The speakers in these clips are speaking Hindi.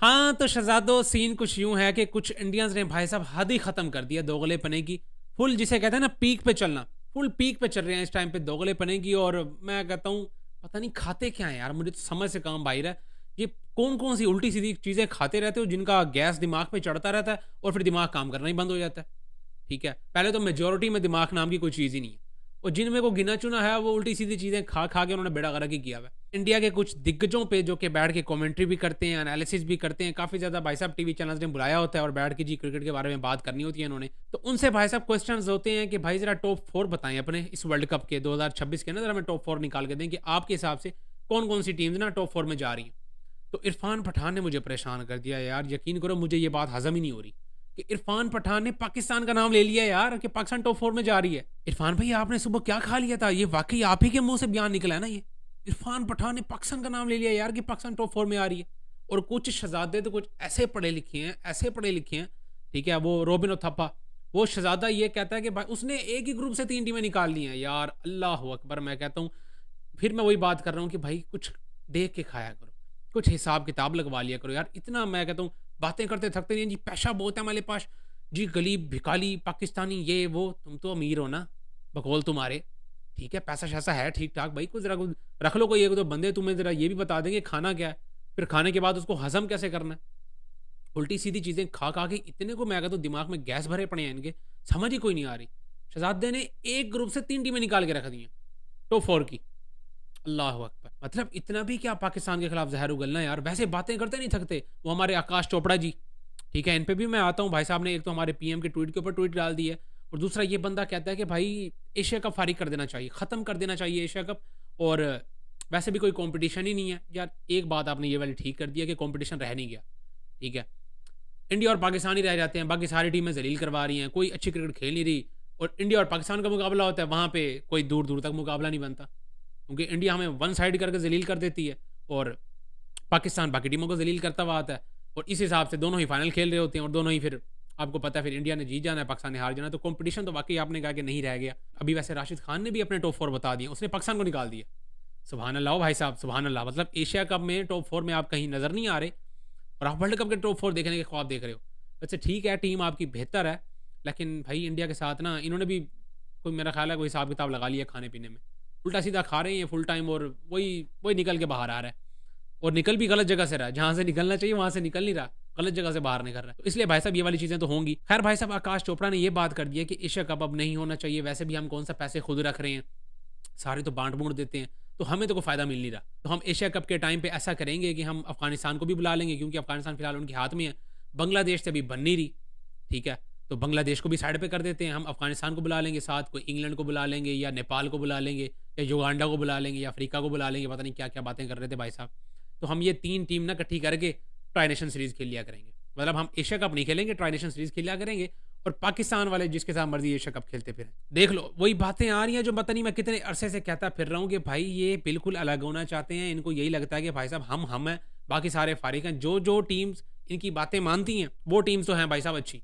हाँ, तो शहज़ादो सीन कुछ यूँ है कि कुछ इंडियंस ने भाई साहब हद ही ख़त्म कर दिया दोगलेपने की। फुल जिसे कहते हैं ना पीक पे चलना, फुल पीक पे चल रहे हैं इस टाइम पे दोगलेपने की। और मैं कहता हूँ पता नहीं खाते क्या हैं यार? मुझे तो समझ से काम बाहिर है। ये कौन-कौन सी उल्टी-सीधी चीज़ें खाते रहते हो जिनका गैस दिमाग में चढ़ता रहता है और फिर दिमाग काम करना ही बंद हो जाता है। ठीक है? पहले तो मेजॉरिटी में दिमाग नाम की कोई चीज़ ही नहीं है। और जिनमें को गिना-चुना है वो उल्टी-सीधी चीज़ें खा-खा के उन्होंने बेड़ा गर्क ही किया हुआ है। इंडिया के कुछ दिग्गजों पे जो कि बैठ के कमेंट्री भी करते हैं, एनालिसिस भी करते हैं, काफ़ी ज़्यादा भाई साहब टीवी चैनल्स ने बुलाया होता है और बैठ के जी क्रिकेट के बारे में बात करनी होती है इन्होंने। तो उनसे भाई साहब क्वेश्चन्स होते हैं कि भाई ज़रा टॉप 4 बताएँ अपने इस वर्ल्ड कप के 2026 के ना ज़रा हमें टॉप 4 निकाल के दें कि आपके हिसाब से कौन-कौन सी टीम्स ना टॉप 4 में जा रही हैं। तो इरफान पठान ने मुझे परेशान कर दिया यार, यकीन करो मुझे ये बात हज़म ही नहीं हो रही कि इरफान पठान ने पाकिस्तान का नाम ले लिया यार कि पाकिस्तान टॉप 4 में जा रही है। इरफान भाई आपने सुबह क्या खा लिया था? ये वाक़ई आप ही के मुँह से बयान निकला है ना ये? इरफान पठान ने पाकिस्तान का नाम ले लिया यार कि पाकिस्तान टॉप 4 में आ रही है। और कुछ शहज़ादे तो कुछ ऐसे पढ़े लिखे हैं, ऐसे पढ़े लिखे हैं, ठीक है? वो रोबिन उथप्पा, वो शहज़ादा ये कहता है कि भाई उसने एक ही ग्रुप से 3 टीमें निकाल ली हैं। यार अल्लाहू अकबर! मैं कहता हूँ फिर मैं वही बात कर रहा हूँ कि भाई कुछ देख के खाया करो, कुछ हिसाब-किताब लगवा लिया करो यार। इतना मैं कहता हूँ बातें करते थकते नहीं हैं जी, पैसा बहुत है हमारे पास, जी गरीब भिखारी पाकिस्तानी ये वो, तुम तो अमीर हो ना, बकौल तुम्हारे। ठीक है, पैसा-शैसा है ठीक-ठाक भाई, कुछ ज़रा कुछ रख लो कोई 1-2 बंदे तुम्हें ज़रा ये भी बता देंगे खाना क्या है, फिर खाने के बाद उसको हज़म कैसे करना है। उल्टी-सीधी चीज़ें खा-खा के इतने को मैं कहता हूँ दिमाग में गैस भरे पड़े हैं इनके, समझ ही कोई नहीं आ रही। शहज़ादे ने एक ग्रुप से 3 टीमें निकाल के रख दी हैं, टॉप 4 की। अल्लाहू अकबर! मतलब इतना भी क्या पाकिस्तान के खिलाफ ज़हर उगलना यार, वैसे बातें करते नहीं थकते। वो हमारे आकाश चोपड़ा जी, ठीक है, इन पे भी मैं आता हूँ। भाई साहब ने एक तो हमारे पीएम के ट्वीट के ऊपर ट्वीट डाल दी है और दूसरा ये बंदा कहता है कि भाई एशिया कप फ़ारिग कर देना चाहिए, ख़त्म कर देना चाहिए एशिया कप। और वैसे भी कोई कॉम्पिटिशन ही नहीं है। यार एक बात आपने ये वाली ठीक कर दी है कि कॉम्पिटिशन रह नहीं गया, ठीक है। इंडिया और पाकिस्तान ही रह जाते हैं, बाकी सारी टीमें ज़लील करवा रही हैं, कोई अच्छी क्रिकेट खेल नहीं रही। और इंडिया और पाकिस्तान का मुकाबला होता है, वहाँ पे कोई दूर-दूर तक मुकाबला नहीं बनता। क्योंकि इंडिया हमें वन साइड करके ज़लील कर देती है और पाकिस्तान बाकी टीमों को ज़लील करता हुआ आता है। और इस हिसाब से दोनों ही फाइनल खेल रहे होते हैं और दोनों ही फिर आपको पता है फिर इंडिया ने जीत जाना है, पाकिस्तान ने हार जाना है। तो कॉम्पिटिशन तो वाक़ई आपने कहा कि नहीं रह गया। अभी वैसे राशिद खान ने भी अपने टॉप 4 बता दिए, उसने पाकिस्तान को निकाल दिया। सुभान अल्लाह! ओ भाई साहब, सुभान अल्लाह! मतलब एशिया कप में टॉप 4 में आप कहीं नज़र नहीं आ रहे और आप वर्ल्ड कप के टॉप 4 देखने के ख्वाब देख रहे हो। वैसे ठीक है, टीम आपकी बेहतर है, लेकिन भाई इंडिया के साथ ना इन्होंने भी कोई मेरा ख़्याल है कोई हिसाब-किताब लगा लिया खाने-पीने में। उल्टा-सीधा खा रहे हैं फुल टाइम और वही वही निकल के बाहर आ रहा है। और निकल भी गलत जगह से रहा है, जहाँ से निकलना चाहिए वहाँ से निकल नहीं रहा, गलत जगह से बाहर निकल रहा है। तो इसलिए भाई साहब ये वाली चीज़ें तो होंगी। खैर भाई साहब आकाश चोपड़ा ने ये बात कर दी है कि एशिया कप अब नहीं होना चाहिए, वैसे भी हम कौन-सा पैसे खुद रख रहे हैं, सारे तो बाँट-बूँट देते हैं, तो हमें तो कोई फ़ायदा मिल नहीं रहा। तो हम एशिया कप के टाइम पे ऐसा करेंगे कि हम अफ़गानिस्तान को भी बुला लेंगे क्योंकि अफ़गानिस्तान फ़िलहाल उनके हाथ में है। बांग्लादेश से अभी बन नहीं रही, ठीक है? तो बांग्लादेश को भी साइड पे कर देते हैं, हम अफ़गानिस्तान को बुला लेंगे साथ, कोई इंग्लैंड को बुला लेंगे या नेपाल को बुला लेंगे या युगांडा को बुला लेंगे या अफ्रीका को बुला लेंगे, पता नहीं क्या-क्या बातें कर रहे थे भाई साहब। तो हम ये 3 टीम ना इकट्ठी करके ट्राई नेशन सीरीज़ खेल लिया करेंगे। मतलब हम एशिया कप नहीं खेलेंगे, ट्राई नेशन सीरीज़ खेल लिया करेंगे और पाकिस्तान वाले जिसके साथ मर्ज़ी एशिया कप खेलते फिरें। देख लो, वही बातें आ रही हैं जो पता नहीं मैं कितने अरसे से कहता फिर रहा हूँ कि भाई ये बिल्कुल अलग होना चाहते हैं। इनको यही लगता है कि भाई साहब हम हैं, बाकी सारे फ़ारिग हैं। जो टीम्स इनकी बातें मानती हैं, वो टीम्स तो हैं भाई साहब अच्छी।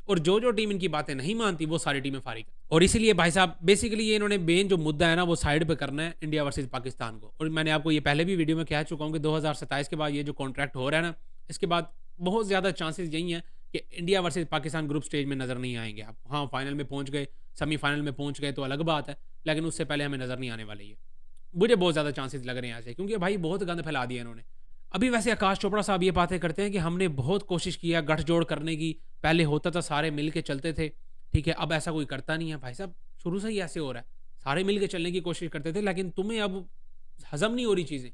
और जो टीम इनकी बातें नहीं मानती, वो सारी टीमें फ़ारिग हैं। और इसीलिए भाई साहब बेसिकली ये इन्होंने मेन जो मुद्दा है ना, वो साइड पे करना है इंडिया वर्सेस पाकिस्तान को। और मैंने आपको ये पहले भी वीडियो में कह चुका हूँ कि 2027 के बाद ये जो कॉन्ट्रैक्ट हो रहा है ना, इसके बाद बहुत ज़्यादा चांसेस यही हैं कि India versus Pakistan group stage में नज़र नहीं आएँगे आपको। हाँ, फाइनल में पहुँच गए, सेमीफाइनल में पहुँच गए तो अलग बात है, लेकिन उससे पहले हमें नज़र नहीं आने वाले ये। मुझे बहुत ज़्यादा चांसेस लग रहे हैं ऐसे क्योंकि भाई बहुत गंद फैला दिया इन्होंने। अभी वैसे आकाश चोपड़ा साहब ये बातें करते हैं कि हमने बहुत कोशिश किया गठजोड़ करने की, पहले होता था सारे मिल के चलते थे, ठीक है, अब ऐसा कोई करता नहीं है। भाई साहब शुरू से ही ऐसे हो रहा है, सारे मिल के चलने की कोशिश करते थे लेकिन तुम्हें अब हज़म नहीं हो रही चीज़ें,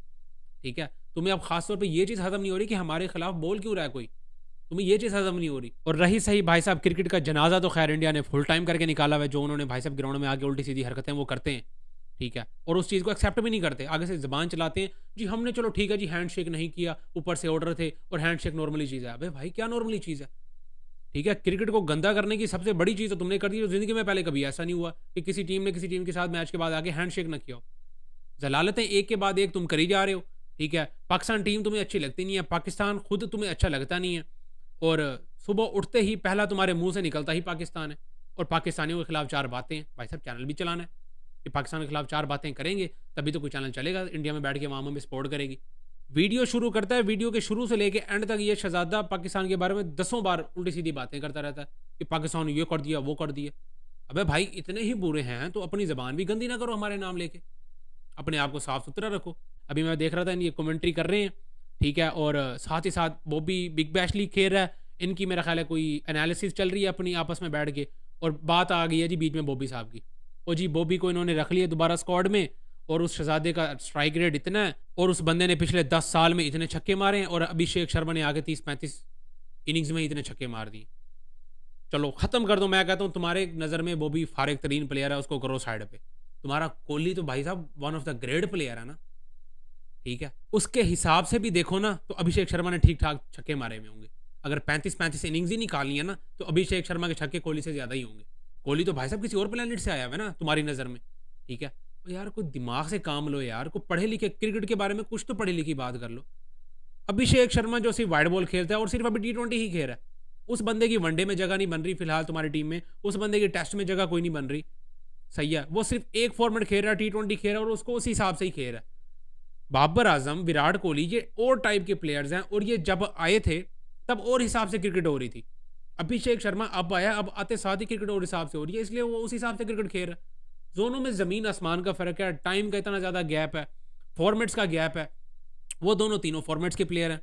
ठीक है? तुम्हें अब ख़ास तौर पे ये चीज़ हज़म नहीं हो रही कि हमारे खिलाफ बोल क्यों रहा है कोई, तुम्हें ये चीज़ हज़म नहीं हो रही। और रही सही भाई साहब क्रिकेट का जनाज़ा तो ख़ैर इंडिया ने फुल टाइम करके निकाला हुआ है, जो उन्होंने भाई साहब ग्राउंड में आके उल्टी-सीधी हरकतें वो करते हैं, ठीक है? और उस चीज़ को एक्सेप्ट भी नहीं करते, आगे से ज़बान चलाते हैं, जी हमने चलो ठीक है जी हैंडशेक नहीं किया, ऊपर से ऑर्डर थे और हैंडशेक नॉर्मली चीज़ है। अबे भाई क्या नॉर्मली चीज़ है? ठीक है, क्रिकेट को गंदा करने की सबसे बड़ी चीज़ तो तुमने कर दी, जो ज़िंदगी में पहले कभी ऐसा नहीं हुआ कि किसी टीम ने किसी टीम के साथ मैच के बाद आके हैंडशेक ना किया हो। ज़लालतें एक के बाद एक तुम करी जा रहे हो, ठीक है? पाकिस्तान टीम तुम्हें अच्छी लगती नहीं है, पाकिस्तान खुद तुम्हें अच्छा लगता नहीं है और सुबह उठते ही पहला तुम्हारे मुँह से निकलता ही पाकिस्तान है और पाकिस्तानियों के खिलाफ 4 बातें हैं। भाई साहब चैनल भी चलाना है, कि पाकिस्तान के खिलाफ 4 बातें करेंगे, तभी तो कोई चैनल चलेगा, इंडिया में बैठ के अवाम हमें सपोर्ट करेगी। वीडियो शुरू करता है, वीडियो के शुरू से लेके एंड तक ये शहजादा पाकिस्तान के बारे में दसों बार उल्टी सीधी बातें करता रहता है कि पाकिस्तान ये कर दिया, वो कर दिया। अबे भाई इतने ही बुरे हैं तो अपनी ज़बान भी गंदी ना करो हमारे नाम लेके, अपने आप को साफ सुथरा रखो। अभी मैं देख रहा था ये कमेंट्री कर रहे हैं, ठीक है, और साथ ही साथ बॉबी बिग बैश लीग खेल रहा है, इनकी मेरा ख्याल है कोई एनालिसिस चल रही है अपनी आपस में बैठ के, और बात आ गई है जी बीच में बॉबी साहब की। और जी बॉबी को इन्होंने रख लिया दोबारा स्क्वाड में, और उस शहजादे का स्ट्राइक रेट इतना है, और उस बंदे ने पिछले 10 साल में इतने छक्के मारे हैं, और अभिषेक शर्मा ने आगे 30-35 इनिंग्स में ही इतने छक्के मार दिए। चलो खत्म कर दो, मैं कहता हूँ तुम्हारे नज़र में बॉबी फारिग तरीन प्लेयर है, उसको करो साइड पे। तुम्हारा कोहली तो भाई साहब one of the great player है ना, ठीक है, उसके हिसाब से भी देखो ना तो अभिषेक शर्मा ने ठीक ठाक छक्के मारे हुए होंगे। अगर 35-35 इनिंग्स ही निकालनी है ना तो अभिषेक शर्मा के छक्के कोहली से ज़्यादा ही होंगे। कोहली तो भाई साहब किसी और प्लेनेट से आया हुआ है ना तुम्हारी नज़र में, ठीक है। तो यार कोई दिमाग से काम लो यार, कोई पढ़े लिखे क्रिकेट के बारे में कुछ तो पढ़ी लिखी बात कर लो। अभिषेक शर्मा जो सिर्फ वाइड बॉल खेलता है और सिर्फ अभी T20 ही खेल रहा है, उस बंदे की वनडे में जगह नहीं बन रही फिलहाल तुम्हारी टीम में, उस बंदे की टेस्ट में जगह कोई नहीं बन रही, सही है। वो सिर्फ एक फॉर्मेट खेल रहा है, T20 खेल रहा है, और उसको उस हिसाब से ही खेल रहा है। बाबर आजम, विराट कोहली, ये और टाइप के प्लेयर्स हैं, और ये जब आए थे तब और हिसाब से क्रिकेट हो रही थी। अभिषेक शर्मा अब आया, अब आते साथ ही क्रिकेट और हिसाब से हो रही है, इसलिए वो उस हिसाब से क्रिकेट खेल रहा है। दोनों में ज़मीन आसमान का फ़र्क है, टाइम का इतना ज़्यादा गैप है, फॉर्मेट्स का गैप है। वो दोनों तीनों फॉर्मेट्स के प्लेयर हैं,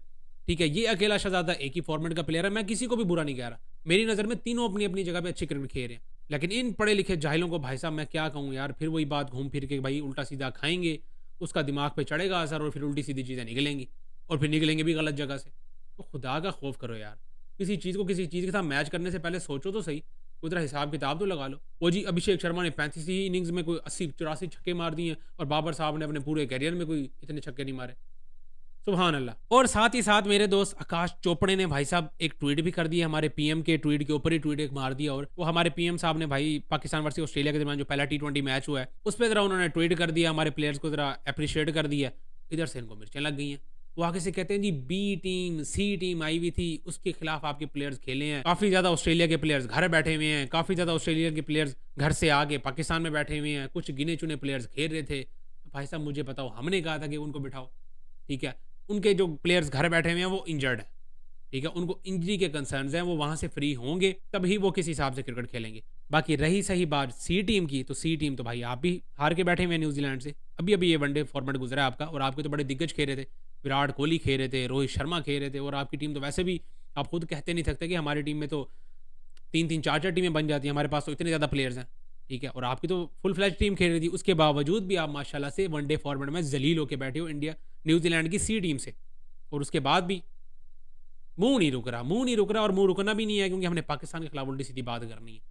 ठीक है। ये अकेला शहजादा एक ही फॉर्मेट का प्लेयर है, मैं किसी को भी बुरा नहीं कह रहा। मेरी नज़र में तीनों अपनी अपनी जगह पे अच्छी क्रिकेट खेल रहे हैं, लेकिन इन पढ़े लिखे जाहिलों को भाई साहब मैं क्या कहूँ यार, फिर वही बात घूम फिर के भाई उल्टा सीधा खाएंगे, उसका दिमाग पे चढ़ेगा असर, और फिर उल्टी सीधी चीज़ें निकलेंगी, और फिर निकलेंगे भी गलत जगह से। तो खुदा का खौफ करो यार, किसी चीज़ को किसी चीज़ के साथ मैच करने से पहले सोचो तो सही, उधर हिसाब किताब तो लगा लो। वो जी अभिषेक शर्मा ने 35 ही इनिंग्स में कोई 80-84 छक्के मार दिए, और बाबर साहब ने अपने पूरे करियर में कोई इतने छक्के नहीं मारे। सुभान अल्लाह। और साथ ही साथ मेरे दोस्त आकाश चोपड़े ने भाई साहब एक ट्वीट भी कर दिया, हमारे पीएम के ट्वीट के ऊपर ही ट्वीट एक मार दिया, और वो हमारे पीएम साहब ने भाई पाकिस्तान वर्सेस ऑस्ट्रेलिया के दरमियान जो पहला T20 मैच हुआ है उस पर ज़रा उन्होंने ट्वीट कर दिया, हमारे प्लेयर्स को ज़रा अप्रिशिएट कर दिया। इधर से इनको मिर्चें लग गई हैं, वो आगे से कहते हैं जी बी टीम सी टीम आई हुई थी, उसके खिलाफ आपके प्लेयर्स खेले हैं, काफ़ी ज़्यादा ऑस्ट्रेलिया के प्लेयर्स घर बैठे हुए हैं, काफ़ी ज़्यादा ऑस्ट्रेलिया के प्लेयर्स घर से आगे पाकिस्तान में बैठे हुए हैं, कुछ गिने चुने प्लेयर्स खेल रहे थे। तो भाई साहब मुझे बताओ, हमने कहा था कि उनको बिठाओ, ठीक है। उनके जो प्लेयर्स घर बैठे हुए हैं वो इंजर्ड है, ठीक है, उनको इंजरी के कंसर्न्स हैं, वो वहाँ से फ्री होंगे तभी वो किस हिसाब से क्रिकेट खेलेंगे। बाकी रही सही बात सी टीम की, तो सी टीम तो भाई आप भी हार के बैठे हुए हैं न्यूजीलैंड से। अभी अभी ये वनडे फॉर्मेट गुजरा है आपका, और आपके तो बड़े दिग्गज खेल रहे थे, विराट कोहली खेल रहे थे, रोहित शर्मा खेल रहे थे, और आपकी टीम तो वैसे भी आप खुद कहते नहीं सकते कि हमारी टीम में तो 3-3 4-4 टीमें बन जाती हैं, हमारे पास तो इतने ज़्यादा प्लेयर्स हैं, ठीक है। और आपकी तो फुल फ्लैश टीम खेल रही थी, उसके बावजूद भी आप माशाल्लाह से वनडे फॉर्मेट में जलील होकर बैठे हो इंडिया न्यूजीलैंड की सी टीम से, और उसके बाद भी मुंह नहीं रुक रहा, मुंह नहीं रुक रहा, और मुंह रुकना भी नहीं है, क्योंकि हमने पाकिस्तान के खिलाफ उल्टी सीधी बात करनी है।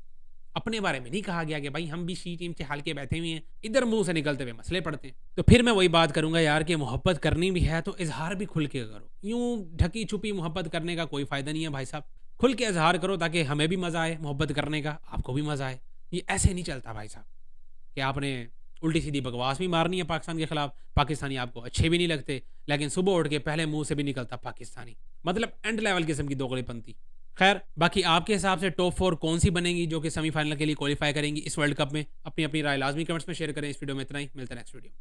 अपने बारे में नहीं कहा गया कि भाई हम भी सी टीम के हाल के बैठे हुए हैं, इधर मुंह से निकलते हुए मसले पड़ते हैं। तो फिर मैं वही बात करूंगा यार कि मोहब्बत करनी भी है तो इजहार भी खुल के करो, यूं ढकी छुपी मोहब्बत करने का कोई फायदा नहीं है भाई साहब। खुल के इजहार करो ताकि हमें भी मजा आए मोहब्बत करने का, आपको भी मजा आए। ये ऐसे नहीं चलता भाई साहब कि आपने उल्टी सीधी बकवास भी मारनी है पाकिस्तान के खिलाफ, पाकिस्तानी आपको अच्छे भी नहीं लगते, लेकिन सुबह उठ के पहले मुंह से भी निकलता पाकिस्तानी, मतलब एंड लेवल किस्म की दोगलेपंती। खैर बाकी आपके हिसाब से टॉप 4 कौन सी बनेगी जो कि सेमीफाइनल के लिए क्वालिफाई करेंगी इस वर्ल्ड कप में, अपनी अपनी राय लाजमी कमेंट्स में शेयर करें। इस वीडियो में इतना ही, मिलता है नेक्स्ट वीडियो।